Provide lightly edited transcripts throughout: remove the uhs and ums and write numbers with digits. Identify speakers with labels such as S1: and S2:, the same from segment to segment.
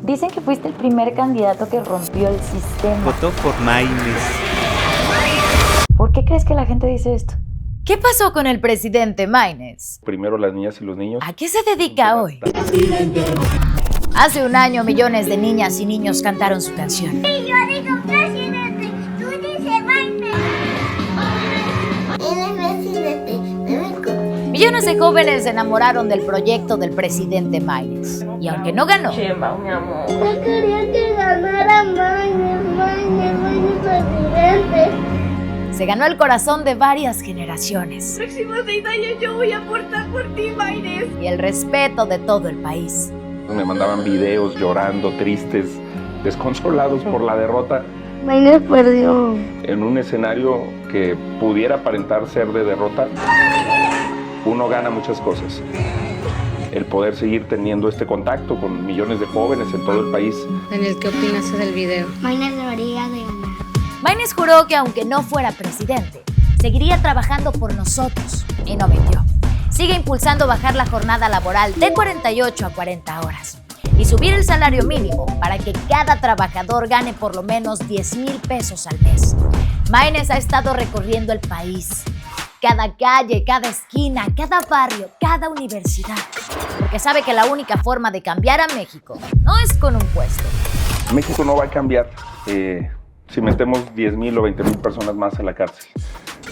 S1: Dicen que fuiste el primer candidato que rompió el sistema.
S2: Votó por Maines.
S1: ¿Por qué crees que la gente dice esto?
S3: ¿Qué pasó con el presidente Maines?
S4: Primero las niñas y los niños.
S3: ¿A qué se dedica hoy? Hace un año millones de niñas y niños cantaron su canción.
S5: Y yo digo presidente, tú dices Maines. Él es presidente de México.
S3: Millones de jóvenes se enamoraron del proyecto del presidente Maines. Y aunque no ganó,
S5: Yo quería que ganara Maines presidente.
S3: se ganó el corazón de varias generaciones
S5: Los próximos 6 años yo voy a aportar por ti, Maines.
S3: y el respeto de todo el país.
S4: Me mandaban videos llorando, tristes, desconsolados por la derrota.
S5: Maines perdió.
S4: En un escenario que pudiera aparentar ser de derrota, uno gana muchas cosas. El poder seguir teniendo este contacto con millones de jóvenes en todo el país.
S6: Daniel, ¿qué opinas del video?
S5: Maines debería de ganar.
S3: Maines juró que aunque no fuera presidente, seguiría trabajando por nosotros. Y no mintió. Sigue impulsando bajar la jornada laboral de 48 a 40 horas y subir el salario mínimo para que cada trabajador gane por lo menos 10,000 pesos al mes. Maines ha estado recorriendo el país, cada calle, cada esquina, cada barrio, cada universidad, porque sabe que la única forma de cambiar a México no es con un puesto.
S4: México no va a cambiar si metemos 10,000 o 20,000 personas más en la cárcel.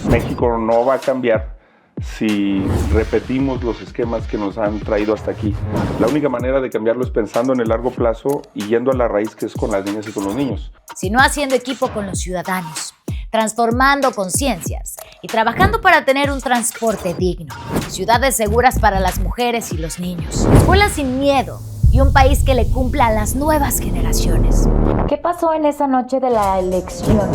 S4: México no va a cambiar si repetimos los esquemas que nos han traído hasta aquí. La única manera de cambiarlo es pensando en el largo plazo y yendo a la raíz, que es con las niñas y con los niños.
S3: Sino haciendo equipo con los ciudadanos, transformando conciencias y trabajando para tener un transporte digno, ciudades seguras para las mujeres y los niños, escuelas sin miedo y un país que le cumpla a las nuevas generaciones.
S1: ¿Qué pasó en esa noche de la elección?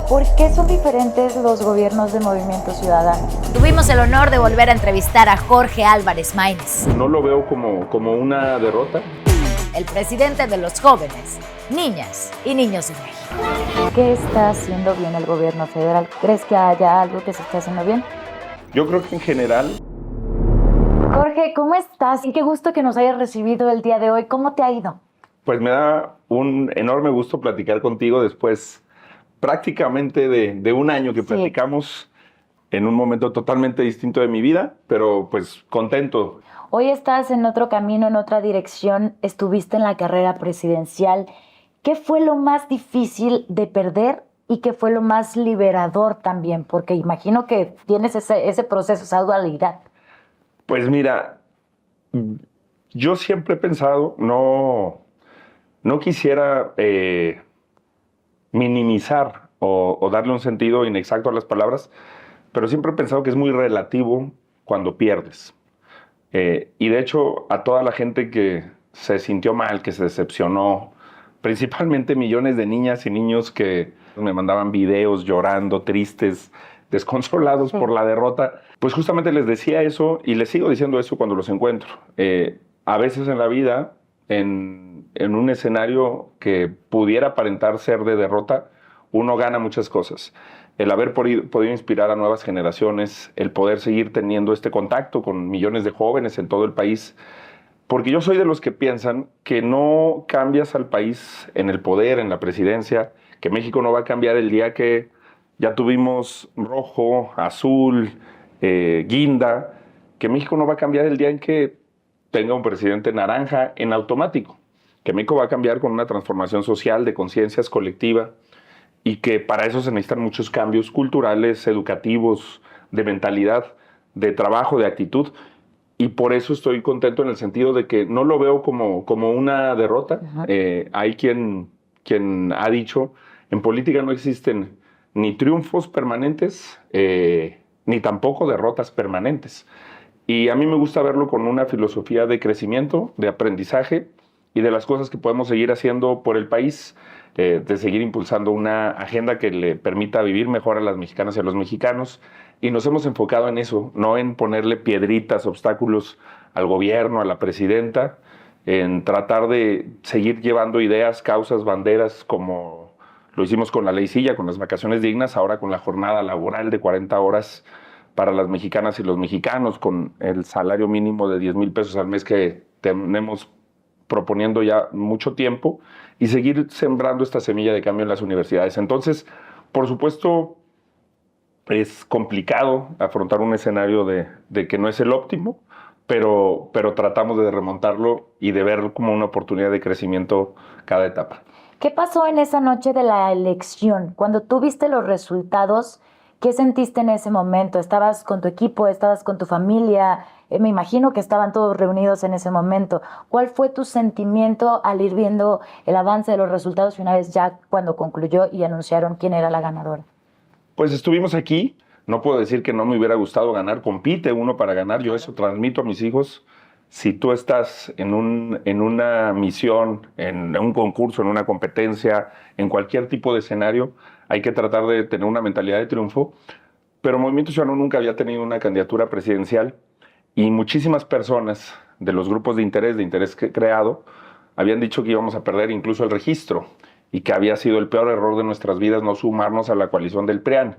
S1: ¿Por qué son diferentes los gobiernos de Movimiento Ciudadano?
S3: Tuvimos el honor de volver a entrevistar a Jorge Álvarez Maínez,
S4: No lo veo como una derrota.
S3: el presidente de los jóvenes, niñas y niños de México.
S1: ¿Qué está haciendo bien el gobierno federal? ¿Crees que haya algo que se está haciendo bien?
S4: Yo creo que en general
S1: Jorge, ¿cómo estás? Y qué gusto que nos hayas recibido el día de hoy. ¿Cómo te ha ido?
S4: pues me da un enorme gusto platicar contigo después prácticamente de un año que
S1: Sí.
S4: platicamos en un momento totalmente distinto de mi vida, pero pues contento.
S1: Hoy estás en otro camino, en otra dirección. Estuviste en la carrera presidencial. ¿Qué fue lo más difícil de perder y qué fue lo más liberador también? Porque imagino que tienes ese proceso, esa dualidad.
S4: Pues mira, yo siempre he pensado, no quisiera minimizar o darle un sentido inexacto a las palabras, pero siempre he pensado que es muy relativo cuando pierdes. Y de hecho, a toda la gente que se sintió mal, que se decepcionó, principalmente millones de niñas y niños que me mandaban videos llorando, tristes, desconsolados por la derrota, pues justamente les decía eso y les sigo diciendo eso cuando los encuentro. A veces en la vida, en un escenario que pudiera aparentar ser de derrota, uno gana muchas cosas. El haber podido inspirar a nuevas generaciones, el poder seguir teniendo este contacto con millones de jóvenes en todo el país, porque yo soy de los que piensan que no cambias al país en el poder, en la presidencia, que México no va a cambiar el día que ya tuvimos rojo, azul, guinda, que México no va a cambiar el día en que tenga un presidente naranja en automático, que México va a cambiar con una transformación social de conciencias colectiva y que para eso se necesitan muchos cambios culturales, educativos, de mentalidad, de trabajo, de actitud. Y por eso estoy contento en el sentido de que no lo veo como una derrota. Hay quien ha dicho, en política no existen ni triunfos permanentes, ni tampoco derrotas permanentes. Y a mí me gusta verlo con una filosofía de crecimiento, de aprendizaje y de las cosas que podemos seguir haciendo por el país, de seguir impulsando una agenda que le permita vivir mejor a las mexicanas y a los mexicanos. Y nos hemos enfocado en eso, no en ponerle piedritas, obstáculos al gobierno, a la presidenta, en tratar de seguir llevando ideas, causas, banderas, como lo hicimos con la ley Silla, con las vacaciones dignas, ahora con la jornada laboral de 40 horas para las mexicanas y los mexicanos, con el salario mínimo de 10,000 pesos al mes que tenemos proponiendo ya mucho tiempo y seguir sembrando esta semilla de cambio en las universidades. Entonces, por supuesto, es complicado afrontar un escenario de que no es el óptimo, pero tratamos de remontarlo y de ver como una oportunidad de crecimiento cada etapa.
S1: ¿Qué pasó en esa noche de la elección? Cuando tú viste los resultados, ¿qué sentiste en ese momento? ¿Estabas con tu equipo? ¿Estabas con tu familia? Me imagino que estaban todos reunidos en ese momento. ¿Cuál fue tu sentimiento al ir viendo el avance de los resultados y una vez ya cuando concluyó y anunciaron quién era la ganadora?
S4: Pues estuvimos aquí. No puedo decir que no me hubiera gustado ganar. Compite uno para ganar. Yo eso transmito a mis hijos. Si tú estás en una misión, en un concurso, en una competencia, en cualquier tipo de escenario, hay que tratar de tener una mentalidad de triunfo. Pero Movimiento Ciudadano nunca había tenido una candidatura presidencial y muchísimas personas de los grupos de interés creado, habían dicho que íbamos a perder incluso el registro y que había sido el peor error de nuestras vidas no sumarnos a la coalición del PRIAN.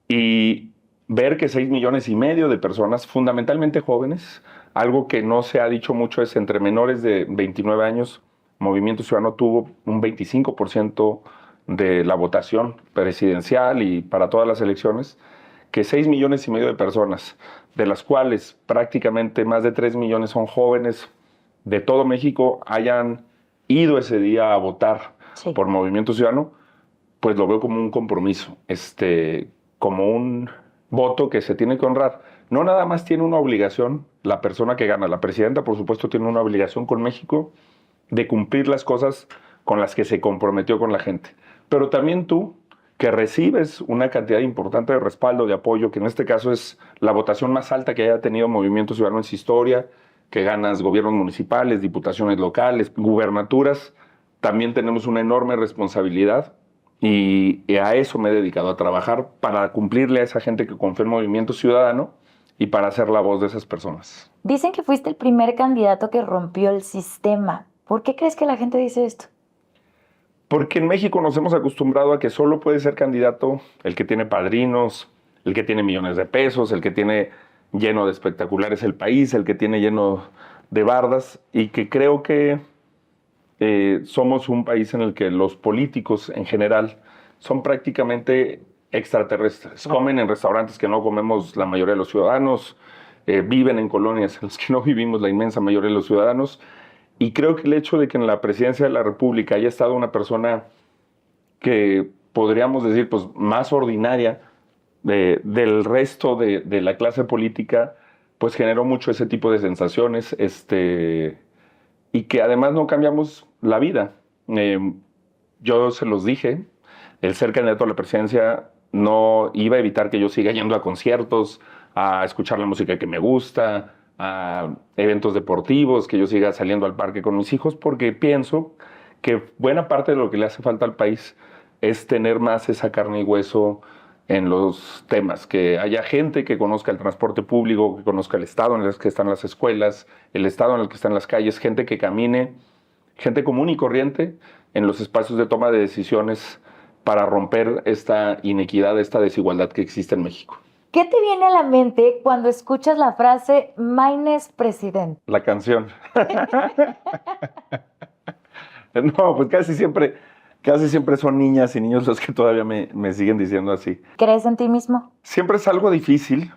S4: Y ver que 6,5 millones de personas, fundamentalmente jóvenes, algo que no se ha dicho mucho es entre menores de 29 años, Movimiento Ciudadano tuvo un 25% de la votación presidencial y para todas las elecciones, que 6,5 millones de personas, de las cuales prácticamente más de 3 millones son jóvenes de todo México, hayan ido ese día a votar por Movimiento Ciudadano, pues lo veo como un compromiso, como un voto que se tiene que honrar. No nada más tiene una obligación la persona que gana, la presidenta por supuesto tiene una obligación con México de cumplir las cosas con las que se comprometió con la gente, pero también tú que recibes una cantidad importante de respaldo, de apoyo, que en este caso es la votación más alta que haya tenido Movimiento Ciudadano en su historia, que ganas gobiernos municipales, diputaciones locales, gubernaturas, también tenemos una enorme responsabilidad y a eso me he dedicado, a trabajar para cumplirle a esa gente que confía en Movimiento Ciudadano y para ser la voz de esas personas.
S1: Dicen que fuiste el primer candidato que rompió el sistema. ¿Por qué crees que la gente dice esto?
S4: Porque en México nos hemos acostumbrado a que solo puede ser candidato el que tiene padrinos, el que tiene millones de pesos, el que tiene lleno de espectaculares el país, el que tiene lleno de bardas, y que creo que somos un país en el que los políticos en general son prácticamente extraterrestres. Comen en restaurantes que no comemos la mayoría de los ciudadanos, viven en colonias en las que no vivimos la inmensa mayoría de los ciudadanos. Y creo que el hecho de que en la presidencia de la República haya estado una persona que podríamos decir pues, más ordinaria del resto de la clase política, pues generó mucho ese tipo de sensaciones y que además no cambiamos la vida. Yo se los dije, el ser candidato a la presidencia no iba a evitar que yo siga yendo a conciertos, a escuchar la música que me gusta, a eventos deportivos, que yo siga saliendo al parque con mis hijos, porque pienso que buena parte de lo que le hace falta al país es tener más esa carne y hueso en los temas, que haya gente que conozca el transporte público, que conozca el estado en el que están las escuelas, el estado en el que están las calles, gente que camine, gente común y corriente en los espacios de toma de decisiones para romper esta inequidad, esta desigualdad que existe en México.
S1: ¿Qué te viene a la mente cuando escuchas la frase Maynes presidente?
S4: La canción. No, pues casi siempre son niñas y niños los que todavía me siguen diciendo así.
S1: ¿Crees en ti mismo?
S4: Siempre es algo difícil,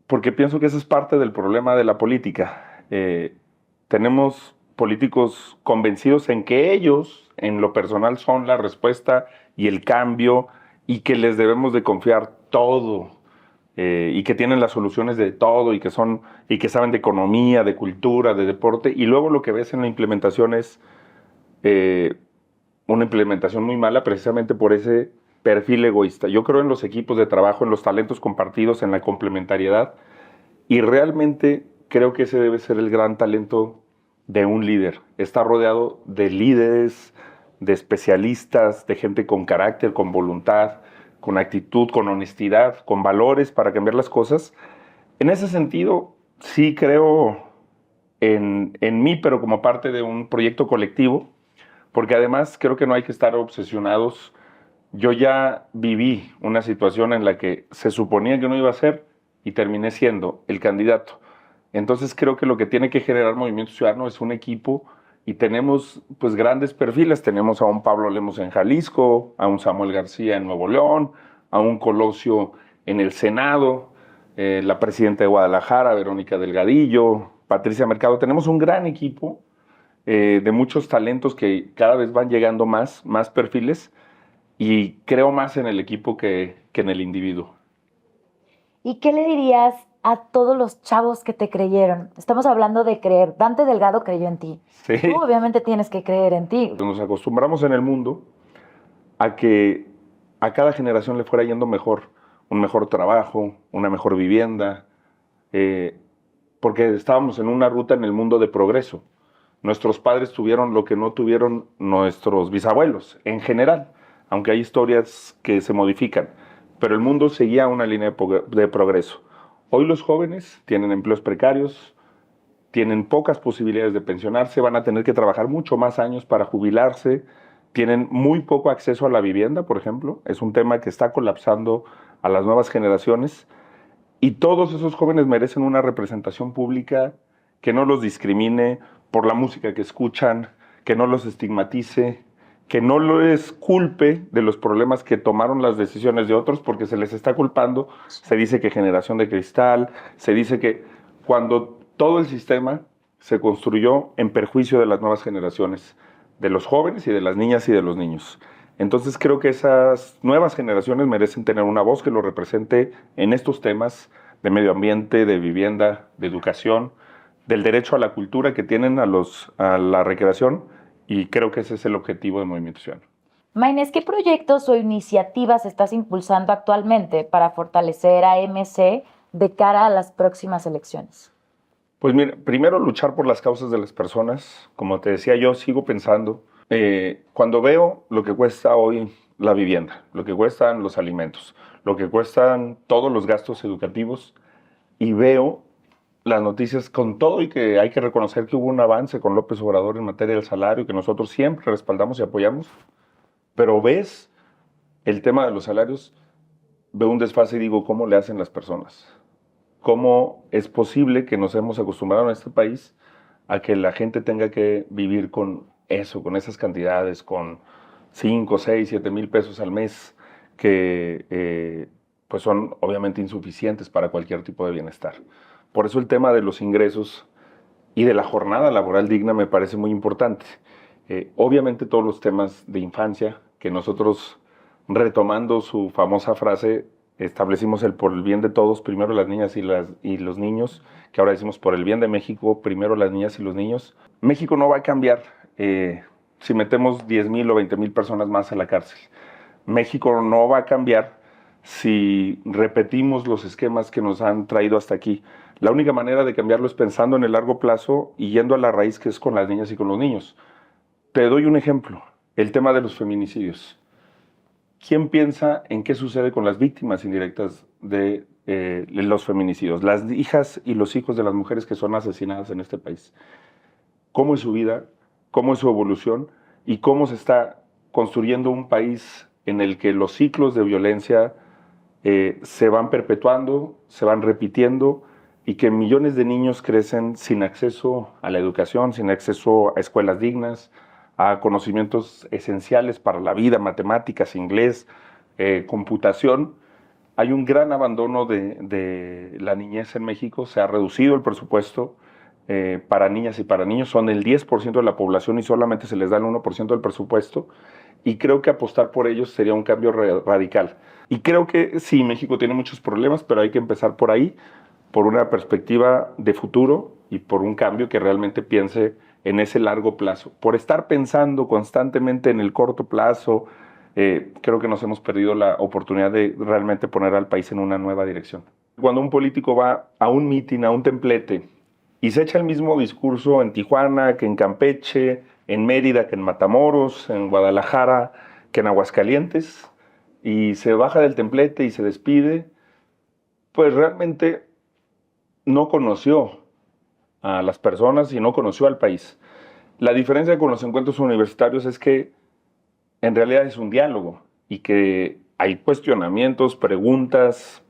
S4: porque pienso que eso es parte del problema de la política. Tenemos políticos convencidos en que ellos, en lo personal, son la respuesta y el cambio, y que les debemos de confiar todo. Y que tienen las soluciones de todo y que saben de economía, de cultura, de deporte, y luego lo que ves en la implementación es una implementación muy mala precisamente por ese perfil egoísta. Yo creo en los equipos de trabajo, en los talentos compartidos, en la complementariedad, y realmente creo que ese debe ser el gran talento de un líder. Está rodeado de líderes, de especialistas, de gente con carácter, con voluntad, con actitud, con honestidad, con valores para cambiar las cosas. En ese sentido, sí creo en mí, pero como parte de un proyecto colectivo, porque además creo que no hay que estar obsesionados. Yo ya viví una situación en la que se suponía que no iba a ser y terminé siendo el candidato. Entonces creo que lo que tiene que generar Movimiento Ciudadano es un equipo Y tenemos pues grandes perfiles, tenemos a un Pablo Lemos en Jalisco, a un Samuel García en Nuevo León, a un Colosio en el Senado, la presidenta de Guadalajara, Verónica Delgadillo, Patricia Mercado. Tenemos un gran equipo de muchos talentos que cada vez van llegando más perfiles, y creo más en el equipo que en el individuo.
S1: ¿Y qué le dirías a todos los chavos que te creyeron? Estamos hablando de creer. Dante Delgado creyó en ti.
S4: Sí.
S1: Tú obviamente tienes que creer en ti.
S4: Nos acostumbramos en el mundo a que a cada generación le fuera yendo mejor, un mejor trabajo, una mejor vivienda, porque estábamos en una ruta en el mundo de progreso. Nuestros padres tuvieron lo que no tuvieron nuestros bisabuelos, en general, aunque hay historias que se modifican, pero el mundo seguía una línea de progreso. Hoy los jóvenes tienen empleos precarios, tienen pocas posibilidades de pensionarse, van a tener que trabajar mucho más años para jubilarse, tienen muy poco acceso a la vivienda, por ejemplo. Es un tema que está colapsando a las nuevas generaciones, y todos esos jóvenes merecen una representación pública que no los discrimine por la música que escuchan, que no los estigmatice, que no les culpe de los problemas que tomaron las decisiones de otros, porque se les está culpando. Se dice que generación de cristal, se dice que cuando todo el sistema se construyó en perjuicio de las nuevas generaciones, de los jóvenes y de las niñas y de los niños. Entonces creo que esas nuevas generaciones merecen tener una voz que los represente en estos temas de medio ambiente, de vivienda, de educación, del derecho a la cultura que tienen a la recreación, y creo que ese es el objetivo de Movimiento Ciudadano.
S1: Maynés, ¿qué proyectos o iniciativas estás impulsando actualmente para fortalecer a MC de cara a las próximas elecciones?
S4: Pues mira, primero luchar por las causas de las personas. Como te decía, yo sigo pensando, cuando veo lo que cuesta hoy la vivienda, lo que cuestan los alimentos, lo que cuestan todos los gastos educativos, y veo las noticias con todo, y que hay que reconocer que hubo un avance con López Obrador en materia del salario, que nosotros siempre respaldamos y apoyamos, pero ves el tema de los salarios, veo un desfase y digo, ¿cómo le hacen las personas? ¿Cómo es posible que nos hemos acostumbrado en este país a que la gente tenga que vivir con eso, con esas cantidades, con 5, 6, 7 mil pesos al mes, que pues son obviamente insuficientes para cualquier tipo de bienestar? Por eso el tema de los ingresos y de la jornada laboral digna me parece muy importante. Obviamente todos los temas de infancia, que nosotros, retomando su famosa frase, establecimos el por el bien de todos, primero las niñas y los niños, que ahora decimos por el bien de México, primero las niñas y los niños. México no va a cambiar si metemos 10,000 o 20,000 personas más a la cárcel. México no va a cambiar si repetimos los esquemas que nos han traído hasta aquí. La única manera de cambiarlo es pensando en el largo plazo y yendo a la raíz, que es con las niñas y con los niños. Te doy un ejemplo, el tema de los feminicidios. ¿Quién piensa en qué sucede con las víctimas indirectas de los feminicidios? Las hijas y los hijos de las mujeres que son asesinadas en este país. ¿Cómo es su vida? ¿Cómo es su evolución? ¿Y cómo se está construyendo un país en el que los ciclos de violencia se van perpetuando, se van repitiendo, y que millones de niños crecen sin acceso a la educación, sin acceso a escuelas dignas, a conocimientos esenciales para la vida, matemáticas, inglés, computación? Hay un gran abandono de la niñez en México. Se ha reducido el presupuesto para niñas y para niños. Son el 10% de la población y solamente se les da el 1% del presupuesto. Y creo que apostar por ellos sería un cambio radical. Y creo que sí, México tiene muchos problemas, pero hay que empezar por ahí, por una perspectiva de futuro y por un cambio que realmente piense en ese largo plazo. Por estar pensando constantemente en el corto plazo, creo que nos hemos perdido la oportunidad de realmente poner al país en una nueva dirección. Cuando un político va a un mitin, a un templete, y se echa el mismo discurso en Tijuana, que en Campeche, en Mérida, que en Matamoros, en Guadalajara, que en Aguascalientes, y se baja del templete y se despide, pues realmente no conoció a las personas y no conoció al país. La diferencia con los encuentros universitarios es que en realidad es un diálogo, y que hay cuestionamientos, preguntas,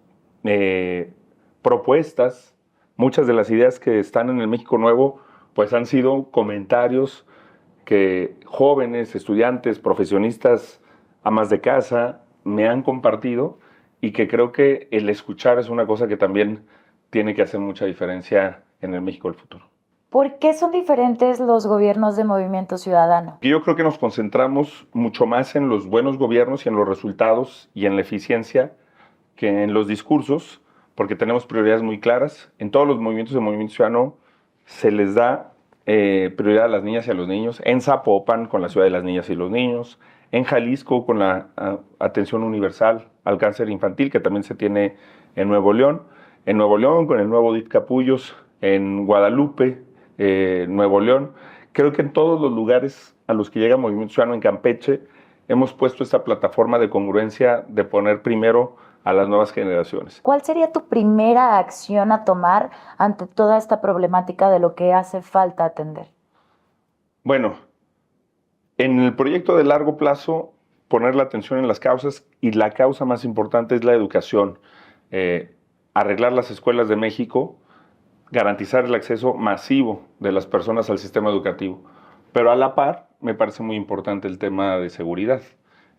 S4: propuestas. Muchas de las ideas que están en el México Nuevo pues han sido comentarios que jóvenes, estudiantes, profesionistas, amas de casa, me han compartido y que creo que el escuchar es una cosa que también tiene que hacer mucha diferencia en el México del futuro.
S1: ¿Por qué son diferentes los gobiernos de Movimiento Ciudadano?
S4: Yo creo que nos concentramos mucho más en los buenos gobiernos y en los resultados y en la eficiencia que en los discursos, porque tenemos prioridades muy claras. En todos los movimientos de Movimiento Ciudadano se les da prioridad a las niñas y a los niños. En Zapopan, con la ciudad de las niñas y los niños. En Jalisco, con la atención universal al cáncer infantil, que también se tiene en Nuevo León. En Nuevo León, con el nuevo DIF Capullos. En Guadalupe, Nuevo León. Creo que en todos los lugares a los que llega Movimiento Ciudadano, en Campeche, hemos puesto esta plataforma de congruencia de poner primero a las nuevas generaciones.
S1: ¿Cuál sería tu primera acción a tomar ante toda esta problemática de lo que hace falta atender?
S4: Bueno, en el proyecto de largo plazo, poner la atención en las causas, y la causa más importante es la educación. Arreglar las escuelas de México, garantizar el acceso masivo de las personas al sistema educativo. Pero a la par, me parece muy importante el tema de seguridad,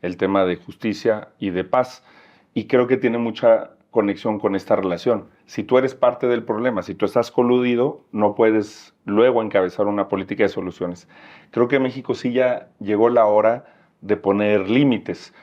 S4: el tema de justicia y de paz. Y creo que tiene mucha conexión con esta relación. Si tú eres parte del problema, si tú estás coludido, no puedes luego encabezar una política de soluciones. Creo que en México sí ya llegó la hora de poner límites.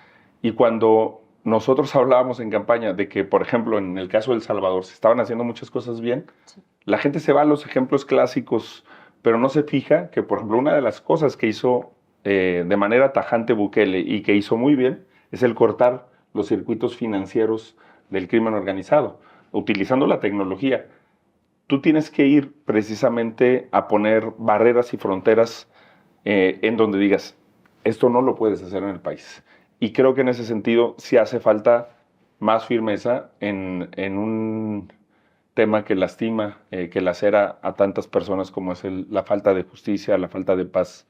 S4: Y cuando nosotros hablábamos en campaña de que, por ejemplo, en el caso de El Salvador se estaban haciendo muchas cosas bien, sí, la gente se va a los ejemplos clásicos, pero no se fija que, por ejemplo, una de las cosas que hizo de manera tajante Bukele y que hizo muy bien es el cortar los circuitos financieros del crimen organizado, utilizando la tecnología. Tú tienes que ir precisamente a poner barreras y fronteras en donde digas, esto no lo puedes hacer en el país. Y creo que en ese sentido sí hace falta más firmeza en un tema que lastima, que lacera a tantas personas como es la falta de justicia, la falta de paz,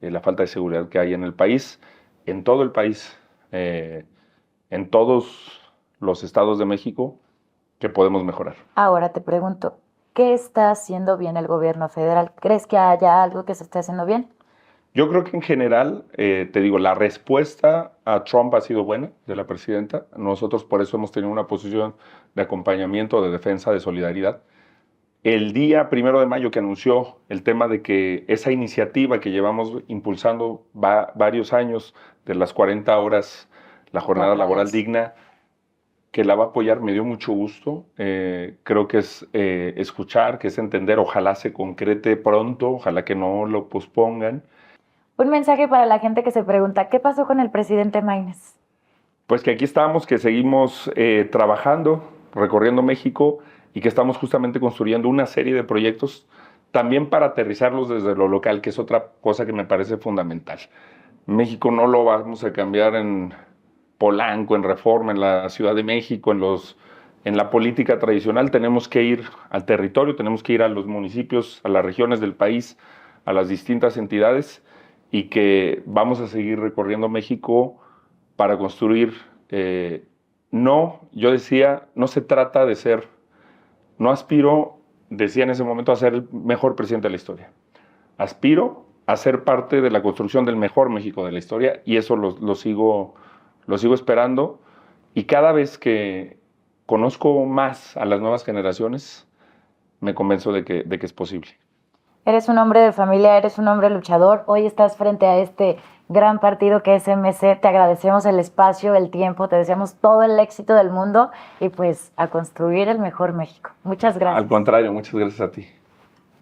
S4: la falta de seguridad que hay en el país, en todo el país, en todos los estados de México, que podemos mejorar.
S1: Ahora te pregunto, ¿qué está haciendo bien el gobierno federal? ¿Crees que haya algo que se esté haciendo bien?
S4: Yo creo que en general, te digo, la respuesta a Trump ha sido buena de la presidenta. Nosotros por eso hemos tenido una posición de acompañamiento, de defensa, de solidaridad. El día 1 de mayo que anunció el tema de que esa iniciativa que llevamos impulsando varios años de las 40 horas, la jornada laboral digna, que la va a apoyar, me dio mucho gusto. Creo que es escuchar, que es entender, ojalá se concrete pronto, ojalá que no lo pospongan.
S1: Un mensaje para la gente que se pregunta, ¿qué pasó con el presidente Maínez?
S4: Pues que aquí estamos, que seguimos trabajando, recorriendo México y que estamos justamente construyendo una serie de proyectos también para aterrizarlos desde lo local, que es otra cosa que me parece fundamental. México no lo vamos a cambiar en Polanco, en Reforma, en la Ciudad de México, en la política tradicional. Tenemos que ir al territorio, tenemos que ir a los municipios, a las regiones del país, a las distintas entidades, y que vamos a seguir recorriendo México para construir. Yo decía, no se trata de ser, no aspiro, decía en ese momento, a ser el mejor presidente de la historia. Aspiro a ser parte de la construcción del mejor México de la historia, y eso lo sigo esperando. Y cada vez que conozco más a las nuevas generaciones, me convenzo de que es posible.
S1: Eres un hombre de familia, eres un hombre luchador. Hoy estás frente a este gran partido que es MC. Te agradecemos el espacio, el tiempo, te deseamos todo el éxito del mundo y pues a construir el mejor México. Muchas gracias.
S4: Al contrario, muchas gracias a ti.